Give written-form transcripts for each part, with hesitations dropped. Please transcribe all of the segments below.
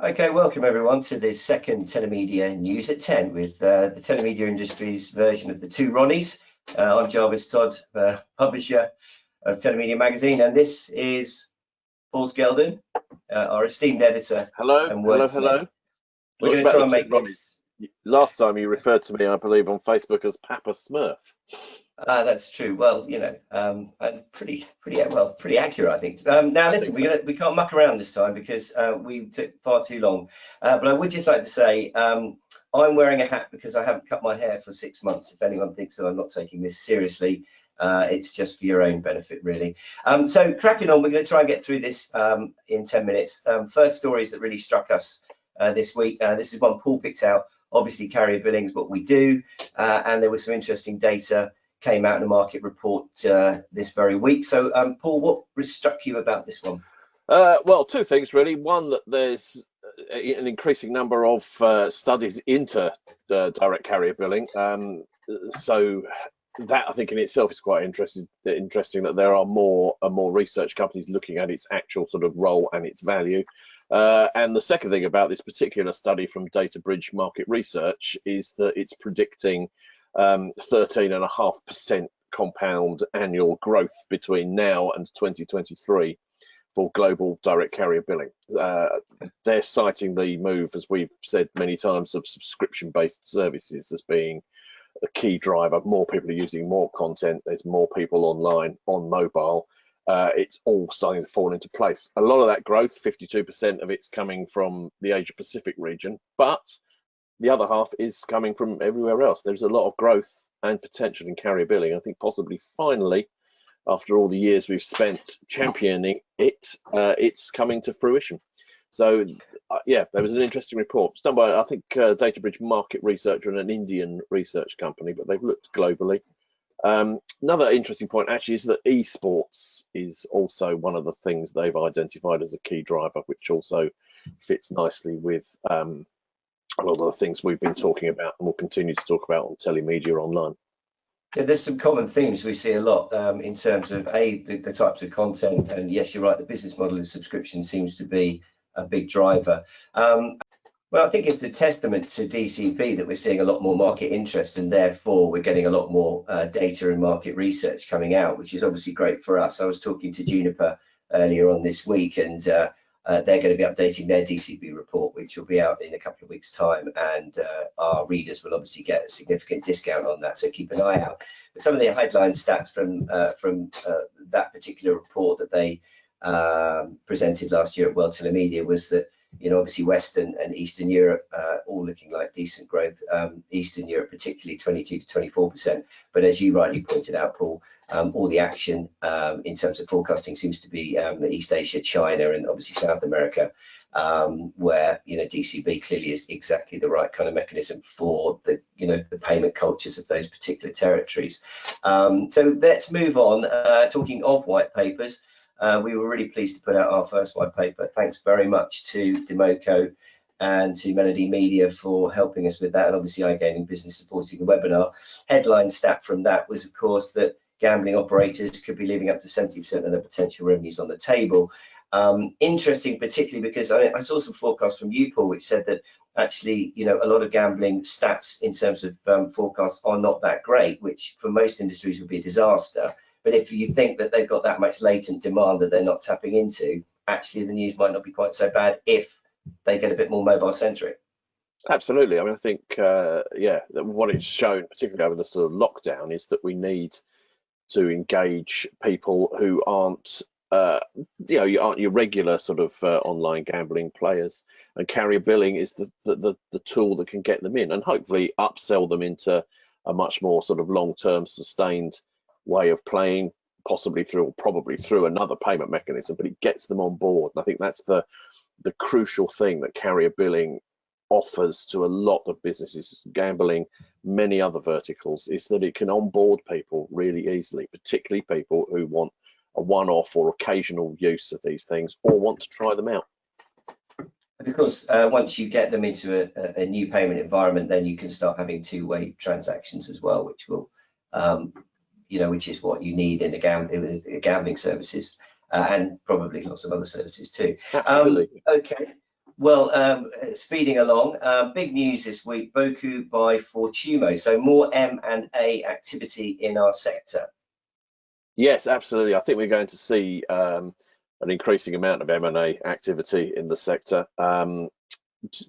Okay, welcome everyone to this second Telemedia News at 10 with the Telemedia Industries version of the Two Ronnies. I'm Jarvis, Todd, publisher of Telemedia Magazine, and this is Paul Skeldon, our esteemed editor. Hello. We're going to try and make this. Last time you referred to me, I believe, on Facebook as Papa Smurf. That's true. Well, you know, pretty accurate, I think. Now, listen, we can't muck around this time because we took far too long. But I would just like to say I'm wearing a hat because I haven't cut my hair for 6 months. If anyone thinks that I'm not taking this seriously, it's just for your own benefit, really. So cracking on, we're going to try and get through this in 10 minutes. First stories that really struck us this week. This is one Paul picked out. Obviously, carrier billing is what we do, and there was some interesting data came out in a market report this very week. So, Paul, what struck you about this one? Well, two things really. One, that there's an increasing number of studies into direct carrier billing. So that I think in itself is quite interesting that there are more and more research companies looking at its actual sort of role and its value. And the second thing about this particular study from DataBridge Market Research is that it's predicting 13.5% compound annual growth between now and 2023 for global direct carrier billing. They're citing the move, as we've said many times, of subscription-based services as being a key driver. More people are using more content. There's more people online, on mobile. It's all starting to fall into place. A lot of that growth, 52% of it's coming from the Asia Pacific region, but the other half is coming from everywhere else. There's a lot of growth and potential in carrier billing. I think possibly finally, after all the years we've spent championing it, it's coming to fruition. So yeah, there was an interesting report. It's done by, I think, DataBridge Market Research and an Indian research company, but they've looked globally. Another interesting point actually is that esports is also one of the things they've identified as a key driver, which also fits nicely with a lot of the things we've been talking about and will continue to talk about on Telemedia Online. Yeah, there's some common themes we see a lot in terms of the types of content, and yes, you're right, the business model of subscription seems to be a big driver. Well, I think it's a testament to DCP that we're seeing a lot more market interest, and therefore we're getting a lot more data and market research coming out, which is obviously great for us. I was talking to Juniper earlier on this week, and they're going to be updating their DCP report, which will be out in a couple of weeks' time, and our readers will obviously get a significant discount on that, so keep an eye out. But some of the headline stats from that particular report that they presented last year at World Telemedia was that, you know, obviously Western and Eastern Europe all looking like decent growth. Eastern Europe particularly 22 to 24%. But as you rightly pointed out, Paul, all the action in terms of forecasting seems to be East Asia, China, and obviously South America, where, you know, DCB clearly is exactly the right kind of mechanism for the, you know, the payment cultures of those particular territories. So let's move on. Talking of white papers. We were really pleased to put out our first white paper. Thanks very much to Democo and to Melody Media for helping us with that, and obviously iGaming Business supporting the webinar. Headline stat from that was, of course, that gambling operators could be leaving up to 70% of their potential revenues on the table. Interesting, particularly because I saw some forecasts from you, Paul, which said that actually, you know, a lot of gambling stats in terms of forecasts are not that great, which for most industries would be a disaster. But if you think that they've got that much latent demand that they're not tapping into, actually the news might not be quite so bad if they get a bit more mobile centric. Absolutely. I mean, I think, yeah, what it's shown, particularly over the sort of lockdown, is that we need to engage people who aren't, you know, you aren't your regular sort of online gambling players, and carrier billing is the tool that can get them in and hopefully upsell them into a much more sort of long-term sustained way of playing, possibly probably through another payment mechanism, but it gets them on board. And I think that's the crucial thing that carrier billing offers to a lot of businesses, gambling, many other verticals, is that it can onboard people really easily, particularly people who want a one-off or occasional use of these things or want to try them out. And of course, once you get them into a new payment environment, then you can start having two-way transactions as well, which will you know, which is what you need in the gambling services, and probably lots of other services too. Absolutely. Okay, Well, speeding along, big news this week, Boku by Fortumo. So more M&A activity in our sector. Yes, absolutely. I think we're going to see an increasing amount of M&A activity in the sector,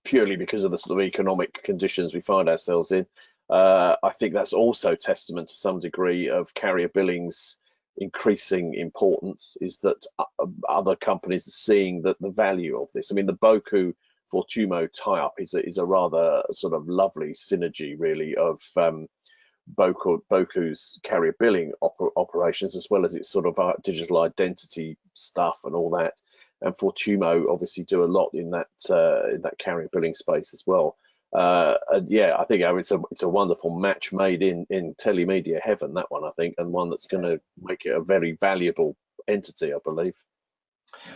purely because of the sort of economic conditions we find ourselves in. I think that's also testament to some degree of carrier billings increasing importance, is that other companies are seeing the value of this. I mean, the Boku Fortumo tie-up is a rather sort of lovely synergy, really, of Boku's carrier billing operations, as well as its sort of digital identity stuff and all that. And Fortumo obviously do a lot in that carrier billing space as well. And yeah, I think it's a wonderful match made in Telemedia heaven, that one, I think, and one that's going to make it a very valuable entity, I believe.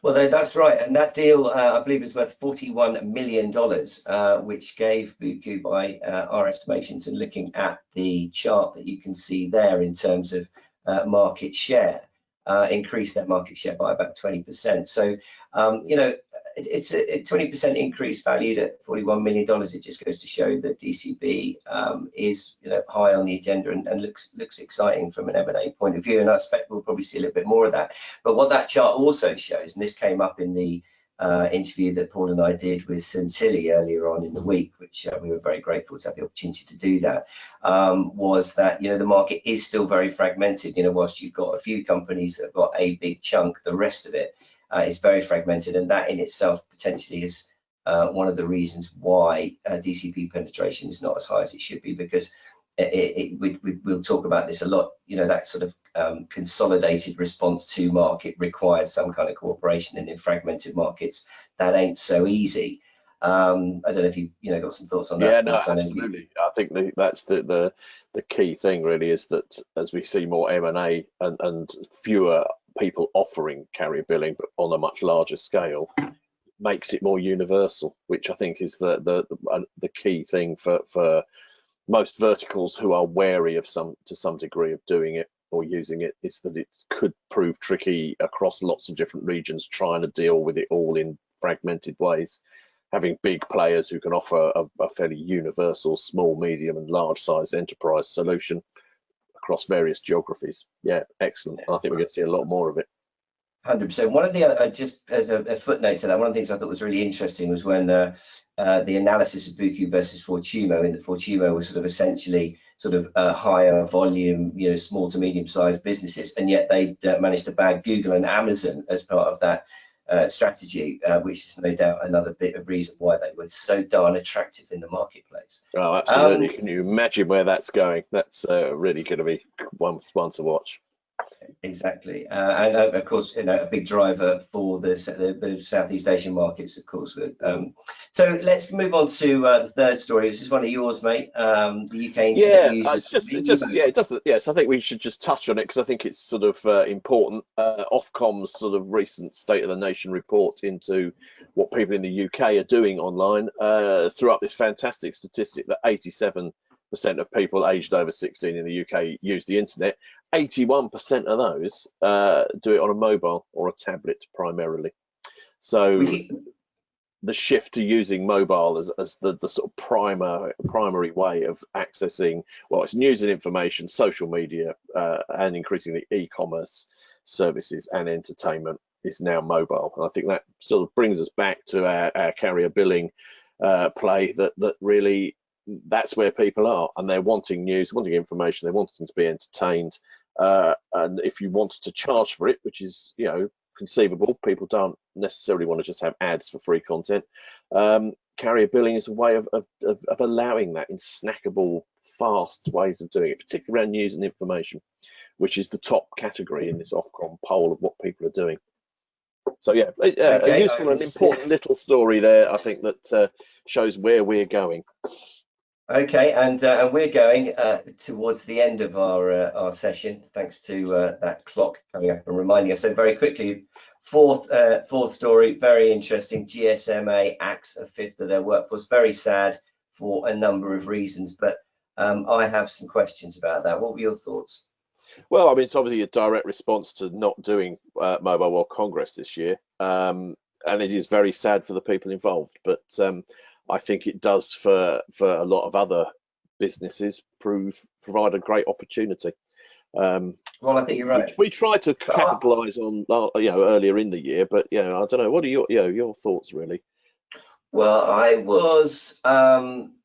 Well, that's right, and that deal, I believe, is worth $41 million, which gave Boku, by our estimations and looking at the chart that you can see there in terms of market share, increased their market share by about 20%. So, you know, it's a 20% increase valued at $41 million. It just goes to show that DCB is, you know, high on the agenda and looks exciting from an M&A point of view. And I expect we'll probably see a little bit more of that. But what that chart also shows, and this came up in the interview that Paul and I did with Centilli earlier on in the week, which we were very grateful to have the opportunity to do that, was that, you know, the market is still very fragmented. You know, whilst you've got a few companies that have got a big chunk, the rest of it is very fragmented, and that in itself potentially is one of the reasons why DCP penetration is not as high as it should be, because we'll talk about this a lot. You know, that sort of consolidated response to market requires some kind of cooperation, and in fragmented markets that ain't so easy. I don't know if you got some thoughts on that. Yeah, no, absolutely. I think that's the key thing, really, is that as we see more M&A and fewer people offering carrier billing, but on a much larger scale, makes it more universal, which I think is the key thing for most verticals who are wary of to some degree of doing it or using it. Is that it could prove tricky across lots of different regions, trying to deal with it all in fragmented ways. Having big players who can offer a fairly universal small, medium and large size enterprise solution across various geographies. Yeah, excellent. I think we're going to see a lot more of it. 100%. One of the just as a footnote to that, one of the things I thought was really interesting was when the analysis of Boku versus Fortumo, and that Fortumo was sort of essentially sort of higher volume, you know, small to medium sized businesses, and yet they managed to bag Google and Amazon as part of that strategy, which is no doubt another bit of reason why they were so darn attractive in the marketplace. Oh, absolutely. Can you imagine where that's going? That's really going to be one to watch. Exactly, and of course, you know, a big driver for the Southeast Asian markets, of course. So let's move on to the third story. This is one of yours, mate. The UK internet users. It doesn't. Yes, I think we should just touch on it because I think it's sort of important. Ofcom's sort of recent State of the Nation report into what people in the UK are doing online threw up this fantastic statistic that 87% of people aged over 16 in the UK use the internet. 81% of those do it on a mobile or a tablet primarily. So the shift to using mobile as the sort of primary way of accessing, well, it's news and information, social media, and increasingly e-commerce services and entertainment is now mobile. And I think that sort of brings us back to our carrier billing play, that really that's where people are, and they're wanting news, wanting information, they're wanting to be entertained, and if you wanted to charge for it, which is, you know, conceivable, people don't necessarily want to just have ads for free content. Carrier billing is a way of allowing that in snackable, fast ways of doing it, particularly around news and information, which is the top category in this Ofcom poll of what people are doing. So yeah, a useful and important little story there, I think, that shows where we're going. Okay, and we're going towards the end of our session, thanks to that clock coming up and reminding us. So very quickly, fourth story, very interesting. GSMA axes a fifth of their workforce. Very sad for a number of reasons, but I have some questions about that. What were your thoughts? Well, I mean, it's obviously a direct response to not doing Mobile World Congress this year. and it is very sad for the people involved. But I think it does for a lot of other businesses provide a great opportunity. Well, I think you're right. We tried to capitalise on, earlier in the year, but I don't know. What are your thoughts, really? Well, I was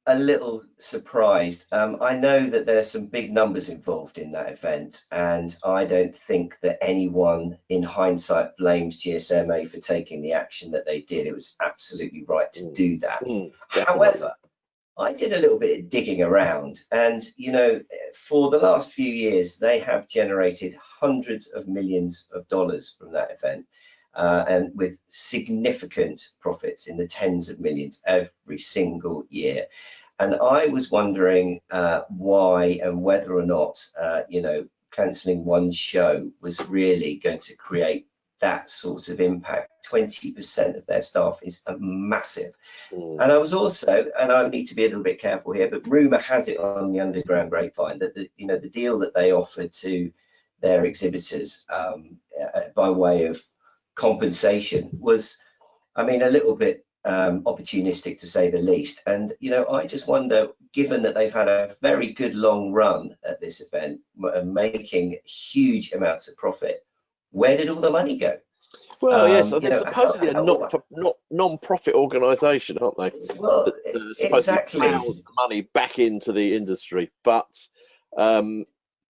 a little surprised. I know that there are some big numbers involved in that event, and I don't think that anyone in hindsight blames GSMA for taking the action that they did. It was absolutely right to do that. However, I did a little bit of digging around, and for the last few years, they have generated hundreds of millions of dollars from that event. And with significant profits in the tens of millions every single year. And I was wondering why and whether or not, cancelling one show was really going to create that sort of impact. 20% of their staff is massive. And I was also, and I need to be a little bit careful here, but rumour has it on the underground grapevine that the deal that they offered to their exhibitors by way of compensation was, a little bit opportunistic, to say the least. And I just wonder, given that they've had a very good long run at this event, making huge amounts of profit, where did all the money go? Well, yes, they're supposedly a non-profit organisation, aren't they? Well, exactly. Plough the money back into the industry, but I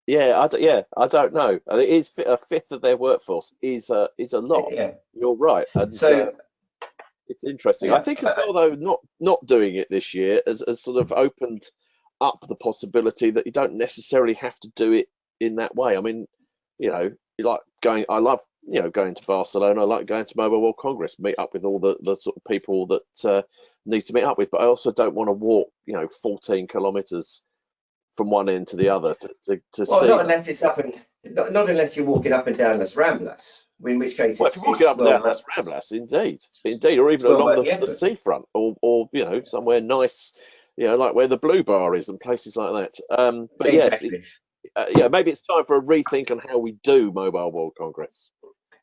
don't know. It is a fifth of their workforce is a lot. Yeah. You're right, and so it's interesting. I think as well, though, not doing it this year has sort of opened up the possibility that you don't necessarily have to do it in that way. I mean, you like going. I love going to Barcelona. I like going to Mobile World Congress, meet up with all the sort of people that need to meet up with. But I also don't want to walk 14 kilometres from one end to the other to see. Not unless it's not unless you're walking up and down Las Ramblas, in which case if you're walking up and down Las Ramblas, indeed, or even along the seafront, or somewhere nice, like where the Blue Bar is and places like that. But exactly. Yes, maybe it's time for a rethink on how we do Mobile World Congress.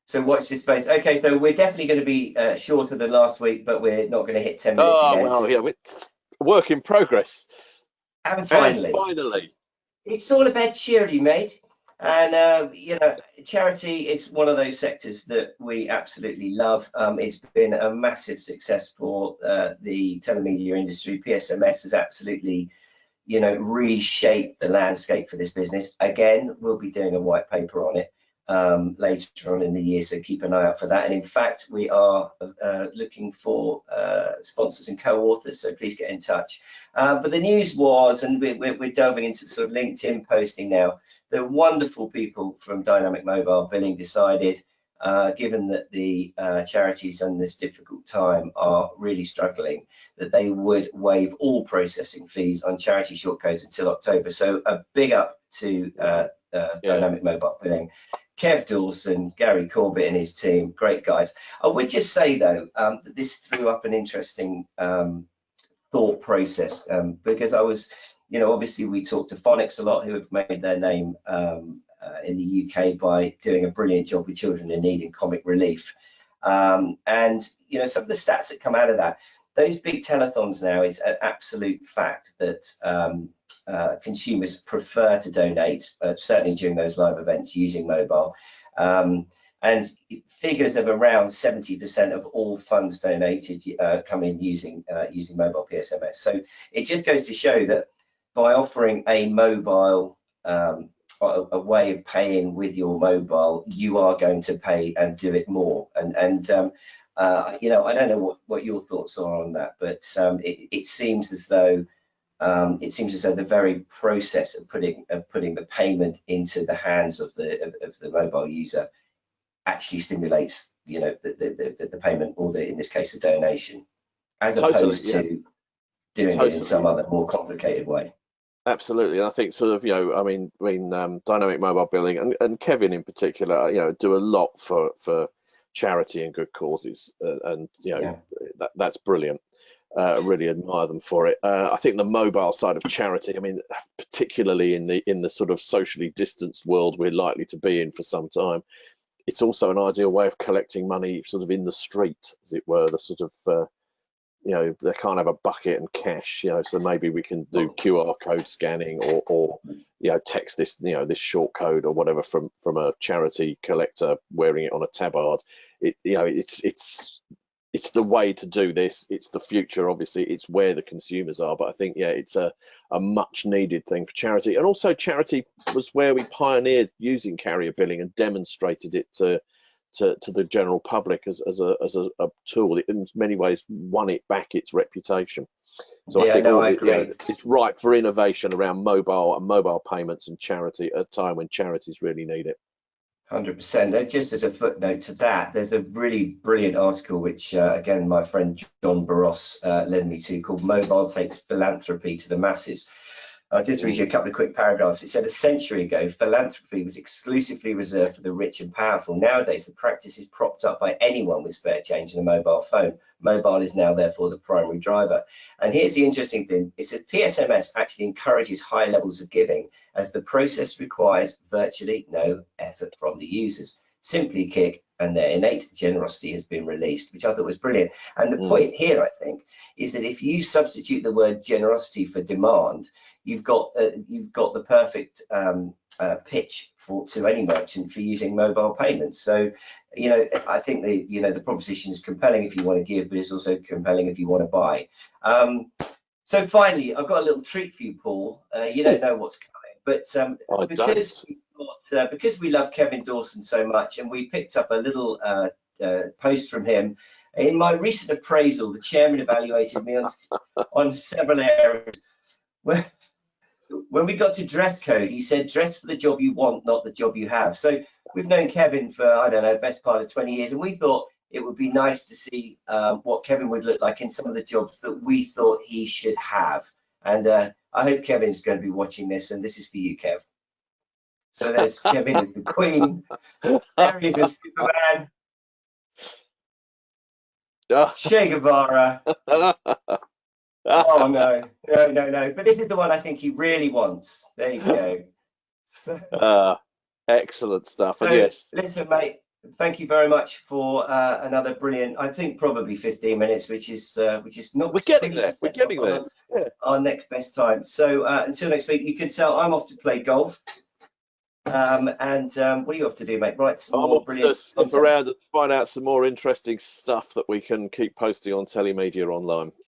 So watch this space. Okay, so we're definitely going to be shorter than last week, but we're not going to hit 10 minutes again. Well, it's work in progress. And finally, it's all about charity, mate. And charity is one of those sectors that we absolutely love. It's been a massive success for the telemedia industry. PSMS has absolutely, reshaped the landscape for this business. Again, we'll be doing a white paper on it later on in the year, so keep an eye out for that. And in fact, we are looking for sponsors and co-authors, so please get in touch. But the news was, and we're delving into sort of LinkedIn posting now, the wonderful people from Dynamic Mobile Billing decided, given that the charities in this difficult time are really struggling, that they would waive all processing fees on charity shortcodes until October. So a big up to Dynamic Mobile Billing. Kev Dawson, Gary Corbett and his team, great guys. I would just say, though, that this threw up an interesting thought process, because I was, obviously we talked to Phonics a lot, who have made their name in the UK by doing a brilliant job with children in need and comic relief. And, some of the stats that come out of that, those big telethons now, it's an absolute fact that consumers prefer to donate, certainly during those live events, using mobile. And figures of around 70% of all funds donated come in using mobile PSMS. So it just goes to show that by offering a mobile, a way of paying with your mobile, you are going to pay and do it more. And I don't know what your thoughts are on that, but it seems as though the very process of putting the payment into the hands of the mobile user actually stimulates the payment, or in this case the donation, as opposed to doing it in some other more complicated way. Absolutely, and I think sort of Dynamic Mobile Billing and Kevin in particular, do a lot for charity and good causes, and that's brilliant. Really admire them for it. I think the mobile side of charity, particularly in the sort of socially distanced world we're likely to be in for some time, it's also an ideal way of collecting money sort of in the street, as it were, the sort of you know, they can't have a bucket and cash, you know, so maybe we can do QR code scanning or you know, text this, you know, this short code or whatever from a charity collector wearing it on a tabard. You know, it's the way to do this. It's the future, obviously. It's where the consumers are. But I think, yeah, it's a much needed thing for charity. And also charity was where we pioneered using carrier billing and demonstrated it to the general public as a tool. It in many ways won it back its reputation. So yeah, I think I agree. yeah, it's ripe for innovation around mobile and mobile payments and charity at a time when charities really need it. 100%. Just as a footnote to that, there's a really brilliant article which, again, my friend John Barros led me to, called "Mobile Takes Philanthropy to the Masses." I'll just read you a couple of quick paragraphs. It said, a century ago, philanthropy was exclusively reserved for the rich and powerful. Nowadays, the practice is propped up by anyone with spare change and a mobile phone. Mobile is now, therefore, the primary driver. And here's the interesting thing. It's that PSMS actually encourages high levels of giving, as the process requires virtually no effort from the users. Simply click and their innate generosity has been released, which I thought was brilliant. And the point here, I think, is that if you substitute the word generosity for demand, you've got the perfect pitch to any merchant for using mobile payments. So, you know, I think the proposition is compelling if you want to give, but it's also compelling if you want to buy. So finally, I've got a little treat for you, Paul. You don't know what's coming, but because we love Kevin Dawson so much, and we picked up a little post from him. In my recent appraisal, the chairman evaluated me on several areas. When we got to dress code, he said, dress for the job you want, not the job you have. So we've known Kevin for, I don't know, best part of 20 years, and we thought it would be nice to see what Kevin would look like in some of the jobs that we thought he should have. And I hope Kevin's going to be watching this, and this is for you, Kev. So there's Kevin as the Queen. There he is as Superman. Che Guevara. Oh no. But this is the one I think he really wants. There you go. So, excellent stuff. So, and yes, listen, mate. Thank you very much for another brilliant. I think probably 15 minutes, which is not. We're getting there. We're getting there. Yeah. Our next best time. So until next week, you can tell I'm off to play golf. And what are you off to do, mate? Right, some more brilliant. Stuff around and find out some more interesting stuff that we can keep posting on Telemedia online.